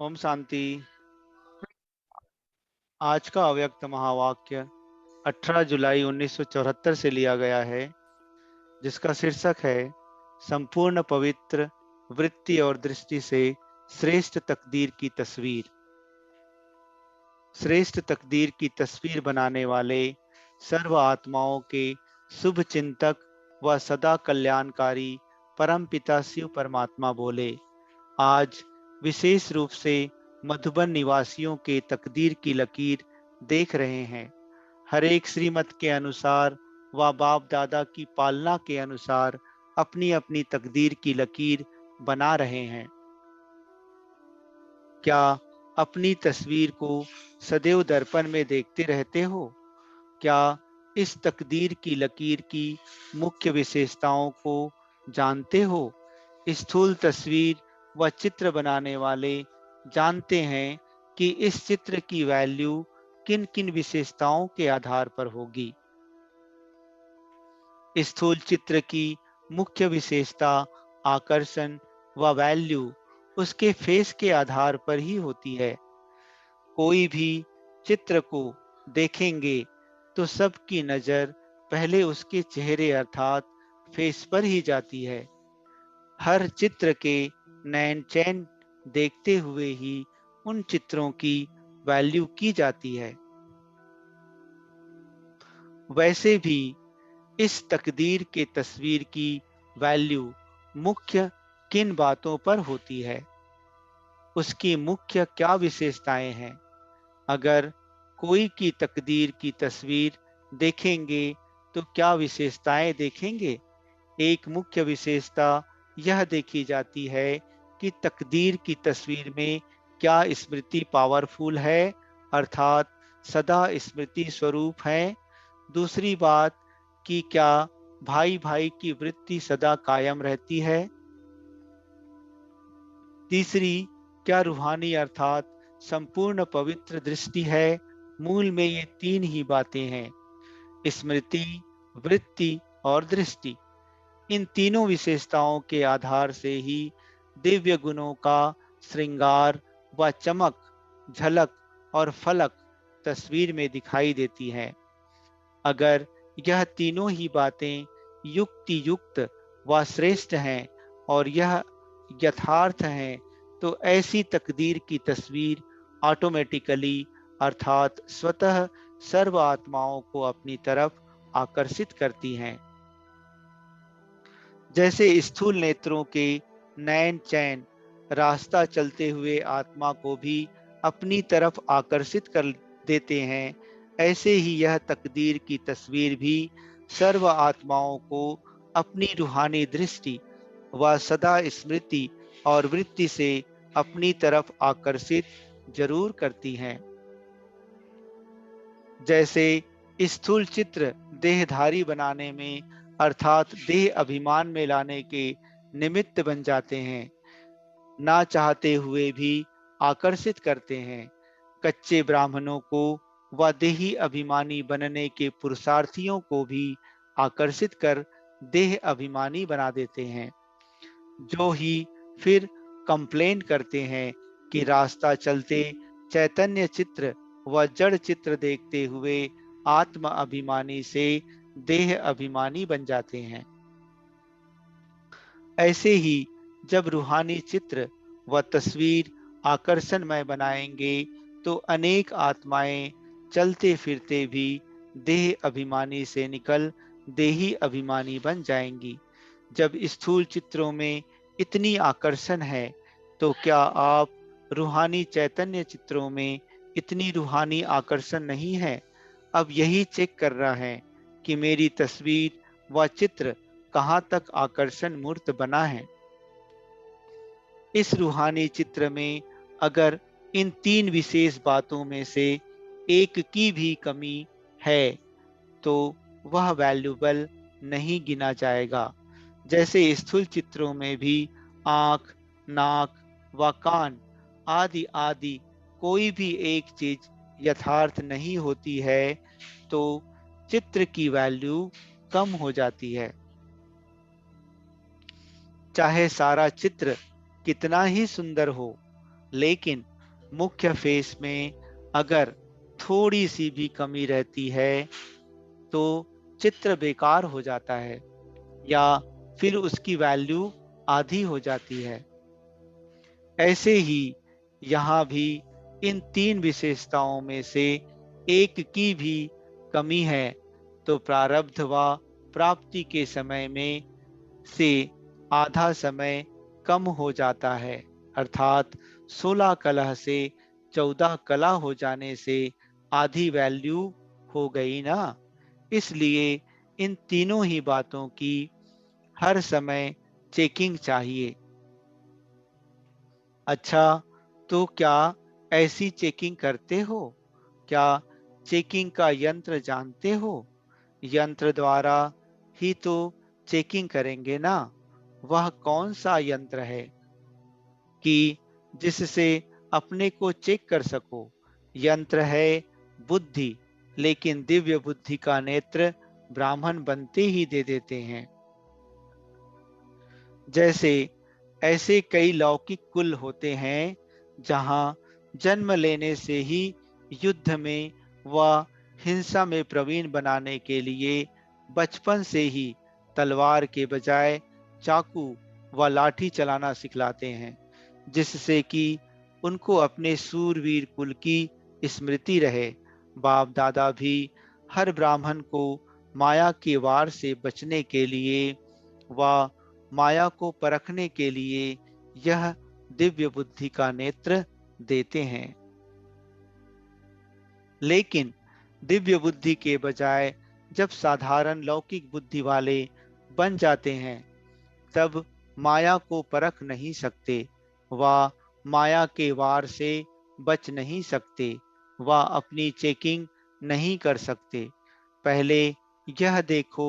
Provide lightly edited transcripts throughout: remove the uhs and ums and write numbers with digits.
ओम शांति। आज का अव्यक्त महावाक्य 18 जुलाई 1974 से लिया गया है, जिसका शीर्षक है संपूर्ण पवित्र वृत्ति और दृष्टि से श्रेष्ठ तकदीर की तस्वीर। श्रेष्ठ तकदीर की तस्वीर बनाने वाले सर्व आत्माओं के शुभ चिंतक व सदा कल्याणकारी परमपिता शिव परमात्मा बोले, आज विशेष रूप से मधुबन निवासियों के तकदीर की लकीर देख रहे हैं। हर एक श्रीमत के अनुसार व बाप दादा की पालना के अनुसार अपनी अपनी तकदीर की लकीर बना रहे हैं। क्या अपनी तस्वीर को सदैव दर्पण में देखते रहते हो? क्या इस तकदीर की लकीर की मुख्य विशेषताओं को जानते हो? स्थूल तस्वीर व चित्र बनाने वाले जानते हैं कि इस चित्र की वैल्यू किन किन विशेषताओं के आधार पर होगी। स्थूल चित्र की मुख्य विशेषता आकर्षण व वैल्यू उसके फेस के आधार पर ही होती है। कोई भी चित्र को देखेंगे तो सबकी नजर पहले उसके चेहरे अर्थात फेस पर ही जाती है। हर चित्र के नयन चैन देखते हुए ही उन चित्रों की वैल्यू की जाती है। वैसे भी इस तकदीर के तस्वीर की वैल्यू मुख्य किन बातों पर होती है? उसकी मुख्य क्या विशेषताएं हैं? अगर कोई की तकदीर की तस्वीर देखेंगे तो क्या विशेषताएं देखेंगे? एक मुख्य विशेषता यह देखी जाती है कि तकदीर की तस्वीर में क्या स्मृति पावरफुल है, अर्थात सदा स्मृति स्वरूप है। दूसरी बात कि क्या भाई भाई की वृत्ति सदा कायम रहती है। तीसरी, क्या रूहानी अर्थात संपूर्ण पवित्र दृष्टि है। मूल में ये तीन ही बातें हैं, स्मृति, वृत्ति और दृष्टि। इन तीनों विशेषताओं के आधार से ही दिव्य गुणों का श्रृंगार व चमक, झलक और फलक तस्वीर में दिखाई देती है। अगर यह तीनों ही बातें युक्ति युक्त व श्रेष्ठ हैं और यह यथार्थ हैं, तो ऐसी तकदीर की तस्वीर ऑटोमेटिकली अर्थात स्वतः सर्व आत्माओं को अपनी तरफ आकर्षित करती हैं। जैसे स्थूल नेत्रों के नयन चैन रास्ता चलते हुए आत्मा को भी अपनी तरफ आकर्षित कर देते हैं, ऐसे ही यह तकदीर की तस्वीर भी सर्व आत्माओं को अपनी रूहानी दृष्टि व सदा स्मृति और वृत्ति से अपनी तरफ आकर्षित जरूर करती हैं। जैसे स्थूल चित्र देहधारी बनाने में अर्थात देह अभिमान में लाने के निमित्त बन जाते हैं, ना चाहते हुए भी आकर्षित करते हैं। कच्चे ब्राह्मणों को व देही अभिमानी बनने के पुरुषार्थियों को भी आकर्षित कर देह अभिमानी बना देते हैं, जो ही फिर कंप्लेन करते हैं कि रास्ता चलते चैतन्य चित्र व जड़ चित्र देखते हुए आत्म अभिमानी से देह अभिमानी बन जाते हैं। ऐसे ही जब रूहानी चित्र व तस्वीर आकर्षणमय बनाएंगे तो अनेक आत्माएं चलते फिरते भी देह अभिमानी से निकल देही अभिमानी बन जाएंगी। जब स्थूल चित्रों में इतनी आकर्षण है, तो क्या आप रूहानी चैतन्य चित्रों में इतनी रूहानी आकर्षण नहीं है? अब यही चेक कर रहा है कि मेरी तस्वीर व चित्र कहाँ तक आकर्षण मूर्त बना है। इस रूहानी चित्र में अगर इन तीन विशेष बातों में से एक की भी कमी है तो वह वैल्यूबल नहीं गिना जाएगा। जैसे स्थूल चित्रों में भी आंख, नाक व कान आदि आदि कोई भी एक चीज यथार्थ नहीं होती है, तो चित्र की वैल्यू कम हो जाती है। चाहे सारा चित्र कितना ही सुंदर हो, लेकिन मुख्य फेस में अगर थोड़ी सी भी कमी रहती है तो चित्र बेकार हो जाता है या फिर उसकी वैल्यू आधी हो जाती है। ऐसे ही यहाँ भी इन तीन विशेषताओं में से एक की भी कमी है तो प्रारब्ध व प्राप्ति के समय में से आधा समय कम हो जाता है, अर्थात 16 कलह से 14 कला हो जाने से आधी वैल्यू हो गई ना। इसलिए इन तीनों ही बातों की हर समय चेकिंग चाहिए। अच्छा, तो क्या ऐसी चेकिंग करते हो? क्या चेकिंग का यंत्र जानते हो? यंत्र द्वारा ही तो चेकिंग करेंगे ना। वह कौन सा यंत्र है कि जिससे अपने को चेक कर सको? यंत्र है बुद्धि, लेकिन दिव्य बुद्धि का नेत्र ब्राह्मण बनते ही दे देते हैं। जैसे ऐसे कई लौकिक कुल होते हैं जहां जन्म लेने से ही युद्ध में व हिंसा में प्रवीण बनाने के लिए बचपन से ही तलवार के बजाय चाकू व लाठी चलाना सिखलाते हैं, जिससे कि उनको अपने सूरवीर कुल की स्मृति रहे। बाप दादा भी हर ब्राह्मण को माया के वार से बचने के लिए व माया को परखने के लिए यह दिव्य बुद्धि का नेत्र देते हैं। लेकिन दिव्य बुद्धि के बजाय जब साधारण लौकिक बुद्धि वाले बन जाते हैं तब माया को परख नहीं सकते व माया के वार से बच नहीं सकते व अपनी चेकिंग नहीं कर सकते। पहले यह देखो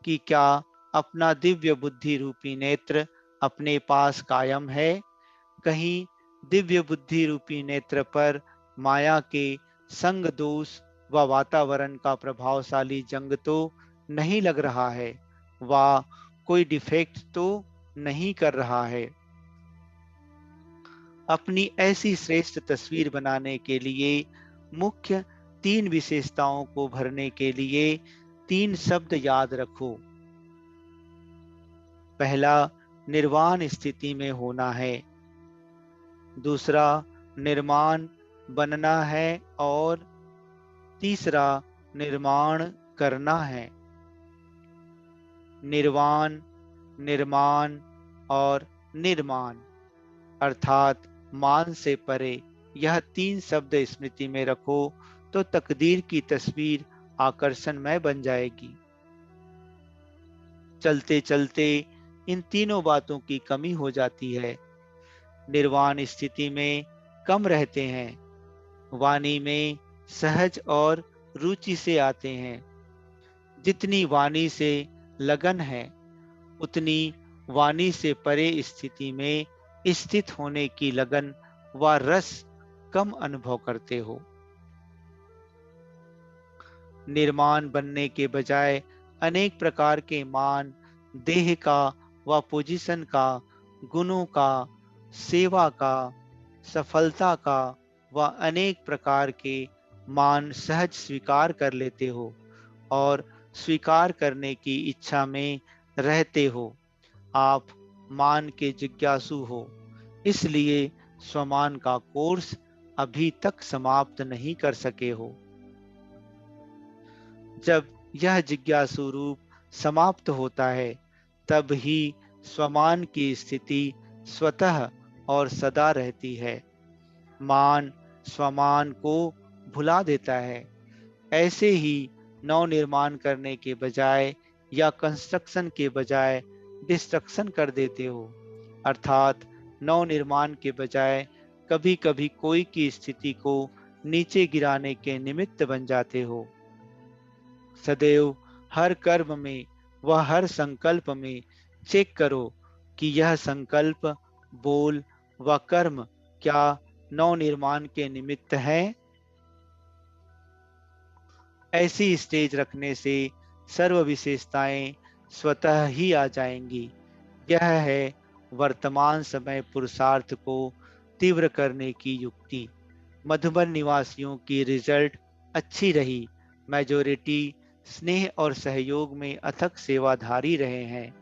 कि क्या अपना दिव्य बुद्धि रूपी नेत्र अपने पास कायम है। कहीं दिव्य बुद्धि रूपी नेत्र पर माया के संग दोष व वातावरण का प्रभावशाली जंग तो नहीं लग रहा है व कोई डिफेक्ट तो नहीं कर रहा है। अपनी ऐसी श्रेष्ठ तस्वीर बनाने के लिए मुख्य तीन विशेषताओं को भरने के लिए तीन शब्द याद रखो। पहला, निर्वाण स्थिति में होना है। दूसरा, निर्माण बनना है। और तीसरा, निर्माण करना है। निर्वाण, निर्माण और निर्माण अर्थात मान से परे, यह तीन शब्द स्मृति में रखो तो तकदीर की तस्वीर आकर्षणमय बन जाएगी। चलते चलते इन तीनों बातों की कमी हो जाती है। निर्वाण स्थिति में कम रहते हैं, वाणी में सहज और रुचि से आते हैं। जितनी वाणी से लगन है उतनी वाणी से परे स्थिति में स्थित होने की लगन व रस कम अनुभव करते हो। निर्माण बनने के बजाय अनेक प्रकार के मान, देह का व पोजीशन का, गुणों का, सेवा का, सफलता का व अनेक प्रकार के मान सहज स्वीकार कर लेते हो और स्वीकार करने की इच्छा में रहते हो। आप मान के जिज्ञासु हो, इसलिए स्वमान का कोर्स अभी तक समाप्त नहीं कर सके हो। जब यह जिज्ञासु रूप समाप्त होता है तब ही स्वमान की स्थिति स्वतः और सदा रहती है। मान स्वमान को भुला देता है। ऐसे ही नव निर्माण करने के बजाय या कंस्ट्रक्शन के बजाय डिस्ट्रक्शन कर देते हो, अर्थात नव निर्माण के बजाय कभी कभी कोई की स्थिति को नीचे गिराने के निमित्त बन जाते हो। सदैव हर कर्म में व हर संकल्प में चेक करो कि यह संकल्प, बोल व कर्म क्या नव निर्माण के निमित्त है। ऐसी स्टेज रखने से सर्व विशेषताएं स्वतः ही आ जाएंगी। यह है वर्तमान समय पुरुषार्थ को तीव्र करने की युक्ति। मधुबन निवासियों की रिजल्ट अच्छी रही। मेजोरिटी स्नेह और सहयोग में अथक सेवाधारी रहे हैं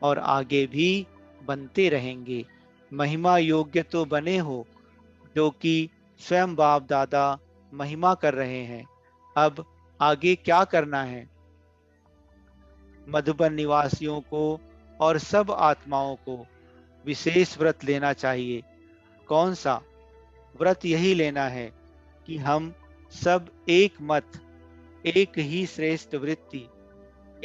और आगे भी बनते रहेंगे। महिमा योग्य तो बने हो, जो कि स्वयं बाप दादा महिमा कर रहे हैं। अब आगे क्या करना है? मधुबन निवासियों को और सब आत्माओं को विशेष व्रत लेना चाहिए। कौन सा व्रत? यही लेना है कि हम सब एक मत, एक ही श्रेष्ठ वृत्ति,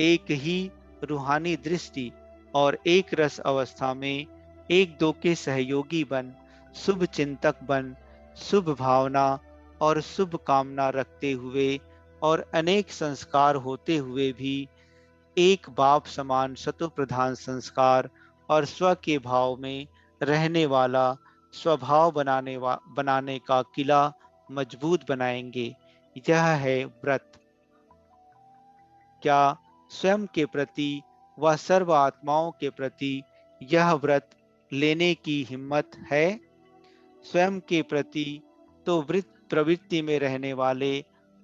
एक ही रूहानी दृष्टि और एक रस अवस्था में एक दो के सहयोगी बन, शुभ चिंतक बन, शुभ भावना और शुभ कामना रखते हुए और अनेक संस्कार होते हुए भी एक बाप समान सतो प्रधान संस्कार और स्व के भाव में रहने वाला स्वभाव बनाने का किला मजबूत बनाएंगे। यह है व्रत। क्या स्वयं के प्रति व सर्व आत्माओं के प्रति यह व्रत लेने की हिम्मत है? स्वयं के प्रति तो वृत्त प्रवृत्ति में रहने वाले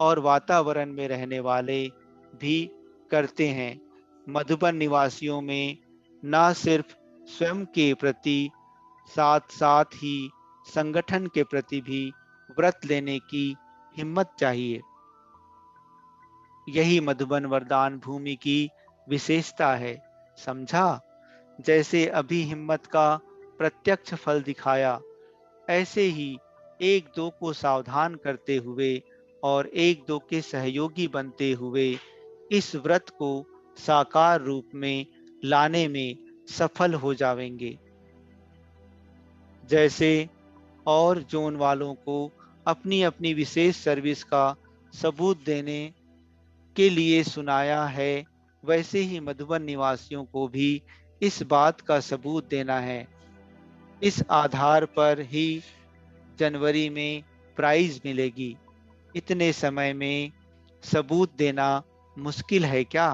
और वातावरण में रहने वाले भी करते हैं। मधुबन निवासियों में न सिर्फ स्वयं के प्रति, साथ साथ ही संगठन के प्रति भी व्रत लेने की हिम्मत चाहिए। यही मधुबन वरदान भूमि की विशेषता है। समझा? जैसे अभी हिम्मत का प्रत्यक्ष फल दिखाया, ऐसे ही एक दो को सावधान करते हुए और एक दो के सहयोगी बनते हुए इस व्रत को साकार रूप में लाने में सफल हो जाएंगे। जैसे और जोन वालों को अपनी अपनी विशेष सर्विस का सबूत देने के लिए सुनाया है, वैसे ही मधुबन निवासियों को भी इस बात का सबूत देना है। इस आधार पर ही जनवरी में प्राइज मिलेगी। इतने समय में सबूत देना मुश्किल है क्या?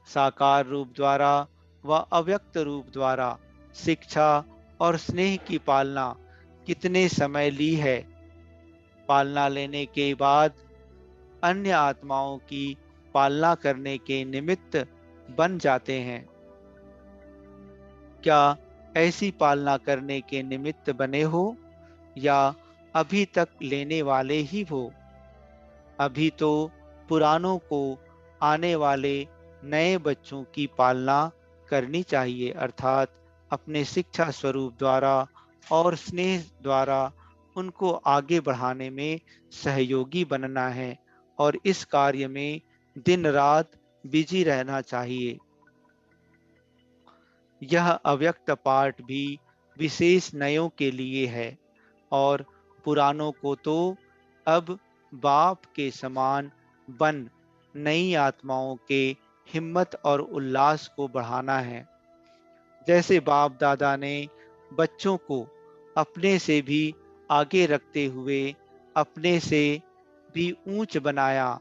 साकार रूप द्वारा व अव्यक्त रूप द्वारा शिक्षा और स्नेह की पालना कितने समय ली है? पालना लेने के बाद अन्य आत्माओं की पालना करने के निमित्त बन जाते हैं। क्या ऐसी पालना करने के निमित्त बने हो या अभी तक लेने वाले ही हो? अभी तो पुरानों को आने वाले नए बच्चों की पालना करनी चाहिए, अर्थात अपने शिक्षा स्वरूप द्वारा और स्नेह द्वारा उनको आगे बढ़ाने में सहयोगी बनना है और इस कार्य में दिन रात बिजी रहना चाहिए। यह अव्यक्त पाठ भी विशेष नयों के लिए है और पुरानों को तो अब बाप के समान बन नई आत्माओं के हिम्मत और उल्लास को बढ़ाना है। जैसे बाप दादा ने बच्चों को अपने से भी आगे रखते हुए अपने से भी ऊंच बनाया,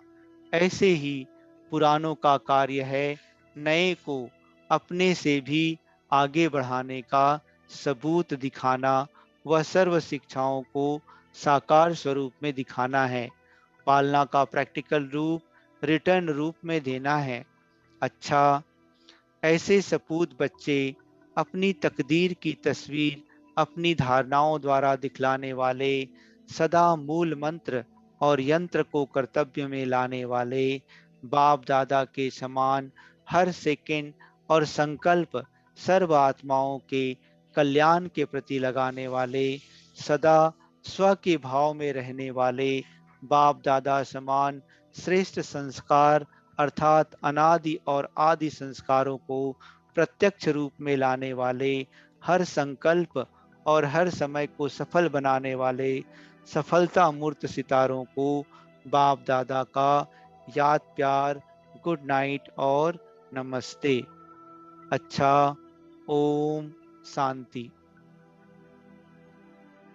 ऐसे ही पुरानों का कार्य है नए को अपने से भी आगे बढ़ाने का सबूत दिखाना व सर्व शिक्षाओं को साकार स्वरूप में दिखाना है। पालना का प्रैक्टिकल रूप रिटर्न रूप में देना है। अच्छा, ऐसे सपूत बच्चे अपनी तकदीर की तस्वीर अपनी धारणाओं द्वारा दिखलाने वाले, सदा मूल मंत्र और यंत्र को कर्तव्य में लाने वाले, बाप दादा के समान हर सेकंड और संकल्प सर्व आत्माओं के कल्याण के प्रति लगाने वाले, सदा स्व के भाव में रहने वाले, बाप दादा समान श्रेष्ठ संस्कार अर्थात अनादि और आदि संस्कारों को प्रत्यक्ष रूप में लाने वाले, हर संकल्प और हर समय को सफल बनाने वाले सफलता मूर्त सितारों को बाप दादा का याद प्यार, गुड नाइट और नमस्ते। अच्छा, ओम शांति।